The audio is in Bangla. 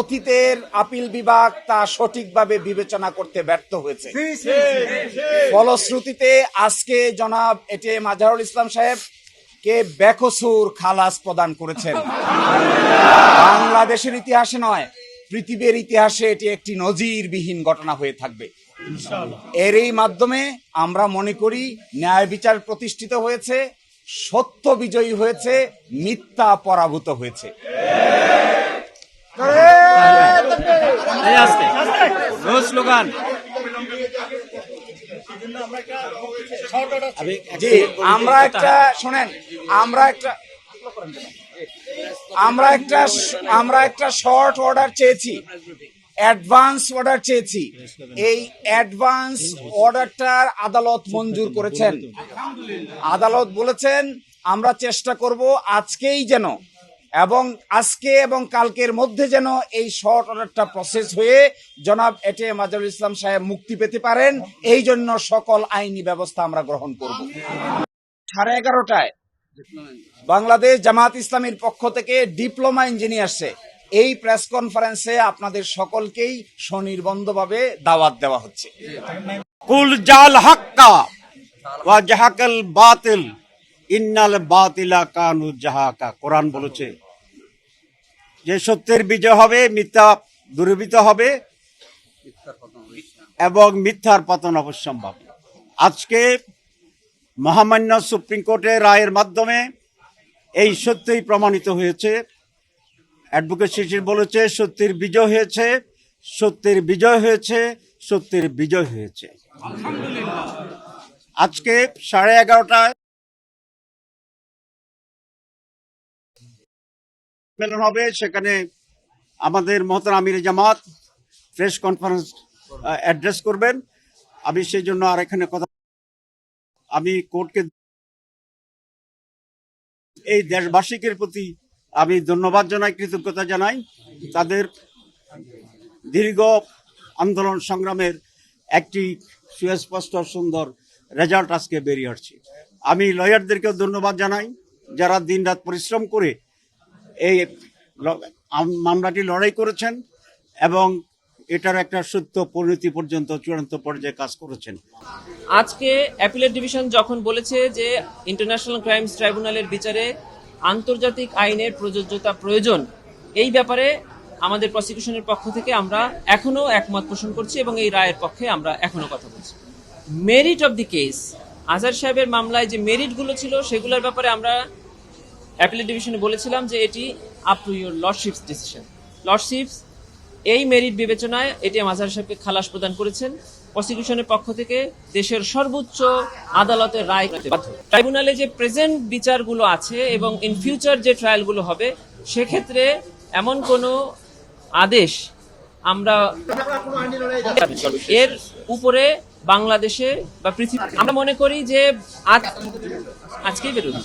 অতীতের আপিল বিভাগ তা সঠিকভাবে বিবেচনা করতে ব্যর্থ হয়েছে। ফলশ্রুতিতে আজকে জনাব এটিএম আজহারুল ইসলাম সাহেব কে বেকসুর খালাস প্রদান করেছেন। বাংলাদেশের ইতিহাসে নয়, পৃথিবীর ইতিহাসে এটি একটি নজিরবিহীন ঘটনা হয়ে থাকবে। এরই মাধ্যমে আমরা মনে করি ন্যায় বিচার প্রতিষ্ঠিত হয়েছে, সত্য বিজয়ী হয়েছে, মিথ্যা পরাভূত হয়েছে। জি, আমরা একটা শর্ট অর্ডার চেয়েছি, অ্যাডভান্স অর্ডার চেয়েছি। এই অ্যাডভান্স অর্ডারটার আদালত মঞ্জুর করেছেন। আদালত বলেছেন আমরা চেষ্টা করব আজকেই যেন আজকে এবং কালকের মধ্যে যেন এই শর্ট অর্ডারটা প্রসেস হয়ে জনাব এটিএম আজহারুল ইসলাম সাহেব মুক্তি পেতে পারেন। এই জন্য সকল আইনি ব্যবস্থা আমরা গ্রহণ করব। 11:30টায় বাংলাদেশ জামাত ইসলামীর পক্ষ থেকে ডিপ্লোমা ইঞ্জিনিয়ার্সে এই প্রেস কনফারেন্সে আপনাদের সকলকেই স্বনির্বন্ধভাবে দাওয়াত দেওয়া হচ্ছে। কুল জাল হাক্কা ওয়া জাহাকাল বাতিল ইন্নাল বাতিলা কানু জাহাকা। কোরআন বলেছে যে সত্যের বিজয় হবে, মিথ্যা দূরীভূত হবে এবং মিথ্যার পতন অবশ্যম্ভাবী। আজকে মহামান্য সুপ্রিম কোর্টের রায়ের মাধ্যমে এই সত্যই প্রমাণিত হয়েছে। অ্যাডভোকেট শিশির বলেছে সত্যের বিজয় হয়েছে, সত্যের বিজয় হয়েছে, সত্যের বিজয় হয়েছে। আজকে 11:30টায় সম্মেলন হবে, সেখানে আমাদের মহতারাম আমির জামাত প্রেস কনফারেন্স অ্যাড্রেস করবেন। আমি সেই জন্য আর এখানে কথা, আমি কোর্টকে এই দেশবাসীদের প্রতি আমি ধন্যবাদ জানাই, কৃতজ্ঞতা জানাই। তাদের দীর্ঘ আন্দোলন সংগ্রামের একটি সুস্পষ্ট সুন্দর রেজাল্ট আজকে বেরিয়ে আসছে। আমি লয়ারদেরকেও ধন্যবাদ জানাই যারা দিনরাত পরিশ্রম করে এই মামলাটি লড়াই করেছেন এবং এটার একটা সত্য পরিণতি পর্যন্ত চূড়ান্ত পর্যায়ে কাজ করেছেন। আজকে অ্যাপিলেট ডিভিশন যখন বলেছে যে ইন্টারন্যাশনাল ক্রাইমস ট্রাইব্যুনালের বিচারে আন্তর্জাতিক আইনের প্রযোজ্যতা প্রয়োজন, এই ব্যাপারে আমাদের প্রসিকিউশনের পক্ষ থেকে আমরা এখনো একমত পোষণ করছি এবং এই রায়ের পক্ষে আমরা এখনো কথা বলছি। মেরিট অব দি কেস, আজহার সাহেবের মামলায় যে মেরিটগুলো ছিল সেগুলোর ব্যাপারে আমরা অ্যাপিলেট ডিভিশনে বলেছিলাম যে এটি up to your lordships decision. Lordships এই মেরিট বিবেচনায় এটিএম আজহার সাহেবকে খালাস প্রদান করেছেন। প্রসিকিউশনের পক্ষ থেকে দেশের সর্বোচ্চ আদালতের রায় বাধ্য। ট্রাইব্যুনালে যে প্রেজেন্ট বিচারগুলো আছে এবং ইন ফিউচার যে ট্রায়ালগুলো হবে, সেক্ষেত্রে এমন কোনো আদেশ আমরা এর উপরে বাংলাদেশে বা পৃথিবী আমরা মনে করি যে আজকেই বেরোবে।